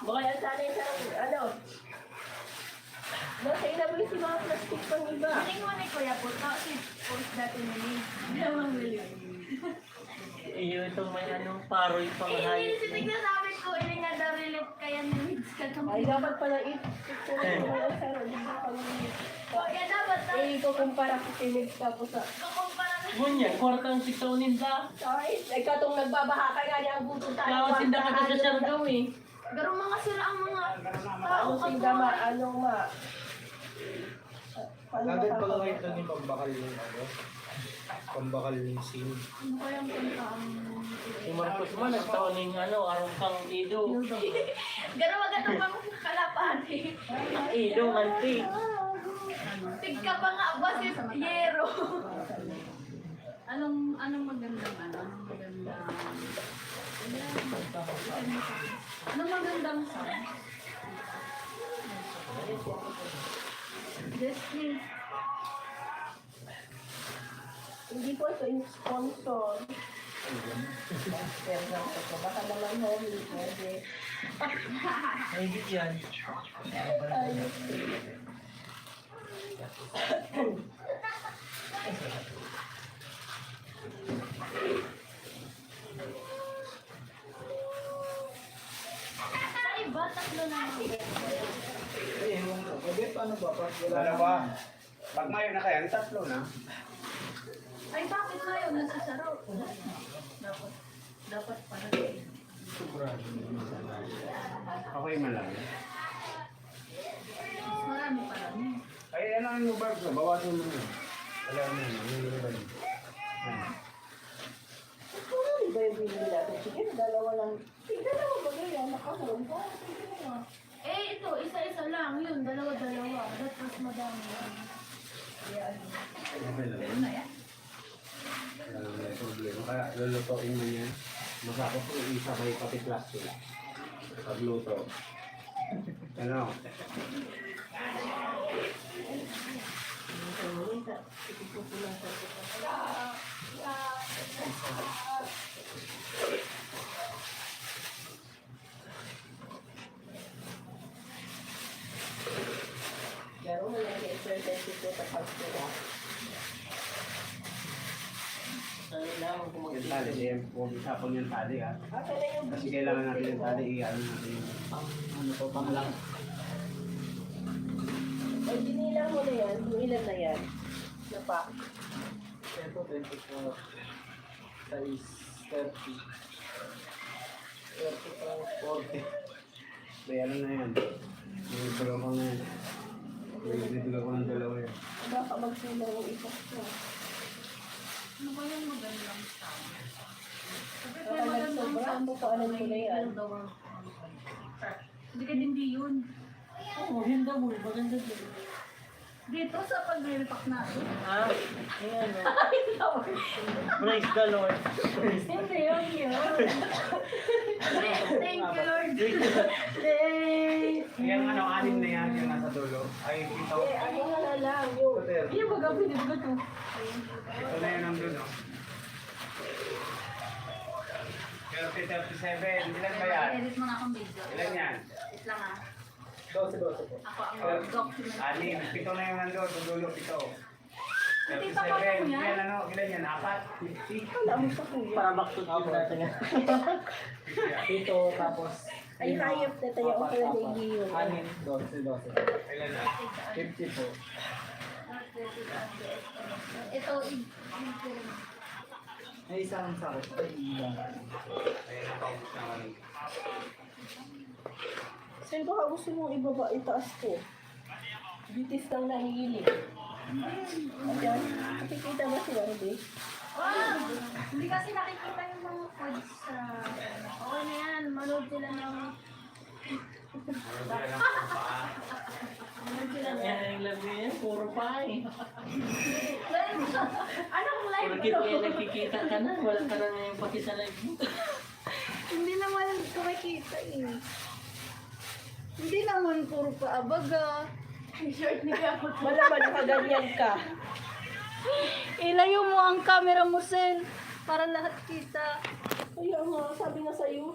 Baka yan sana yung ano. Nasa inaboy si mga plastic pang iba. Piling mo ni Kuya po, kasi post dati nila. Hindi naman bili. Iyo itong may anong paroy pang Eh, hayop. hindi sinig na sabi ko, hindi nga daw relate kaya nilids ka Ay, dapat pala Kaya dapat na, ikukumpara ko tinig tapos sa... kukumpara na. Ngunyan, kwartang siksaw ninda. Ay, katong nagbabaha ka nga niya ang butong tayo. Kaya sinda ka sa Siargao eh. Garo mga sila ang mga Ano tao sinda ma, anong ma... Natin pala kayo ito ni pambakal yung ano. Pambakal yung scene. Ano kayang punta ang... Si Marcos man, nagtaon ng ano, arong kang Ido. Garo agad ang mga kalapati. Ido, manti. Tigka pa nga ba si Yero? Anong magandang ano? Anong magandang song? Yes, please. Hindi po ito yung sponsor. Pero baka naman homely, pwede. Hindi yan. Ayos. Sa iba, tatlo na lang. Eh, yung pwede paano ba? Dalawa. Pag ngayon na kaya, tatlo na. Ay, bakit na yun? Nasasaro. Dapat pala. Okay man lang. Mas marami pa lang. Ay, ano yung bag? Bawasan mo na. Wala na yun. Ano yung bag? Iba yung binili natin. Sige, dalawa lang. Sige, dalawa ba ganyan? Nakahon ba? Sige na. Eh, ito, isa-isa lang. Yun, dalawa-dalawa. That was madami. Yan. Okay lang. Pero na yan. Wala na may problema. Kaya lulutuin mo niya. Masakot ko isa kay pati plastic. Pagluto. Ano? Pero mo lang i-exercise ito sa pagkira. Kailangan ko Yung tali, eh, huwag isapon yung tali ha. Asa na yung Kasi kailangan natin yung tali, i-ano natin yung ano po, pang lang. Ay, dinilang mo na yan. Yung ilan na yan? Napa. Ito, 24. Size 30. 40. May ano na yan. May dalawa na yan. May dito ko ng dalawa yan. Baka magsilang yung isa ko. Ano ba yung magandang sound? Sabi ko Baka yung magandang nagsobra. sound. Ano pa alam ko na yan? Hindi ka din di yun. Oo, hindi mo. Maganda din. Dito sa pag-repack natin. Ah, ayan o. Praise the Lord. Hindi yun yun. Thank you, Lord. Yung ano, anim na yan, yung nasa dulo. Ay, ito. Eh, ano na lang. Yung... Ito, Yung baga pinibga to. ito na yun ang dulo. 37. Ilan ba yan? Edit mo na akong video. Ilan yan? Wait lang ah. 12 po. Ako ang document. Anim. 7 na yung nandun. Sa dulo, 7. Hindi pa pa po 37. yan. Yan ano, ilan yan? 4? 50? Wala mo sa kuya. Para back to team natin. Ito, tapos... Ay, hayop na tayo ang kalagay yun. 12. Ilan na? 50 po. Ito, May isang sakit. Ayun, napaubos naman. Sir, baka gusto mong ibaba, itaas ko. Bitis lang nahihili. Ayan. Nakikita ba si Warby? wow! Hindi kasi nakikita yung mga pods sa... Okay na yan, manood sila ng... Manood sila ng... Yan ang labi yan. Puro pa eh. Anong live Porkit to? kaya nagkikita ka na. Wala ka na yung paki sa live mo. Hindi naman kumikita eh. Hindi naman puro paabaga. Short ni Kapot. Malaman nakaganyan ka. Ilayo mo ang camera mo, Sen. Para lahat kita. Kaya nga, sabi nga sa'yo.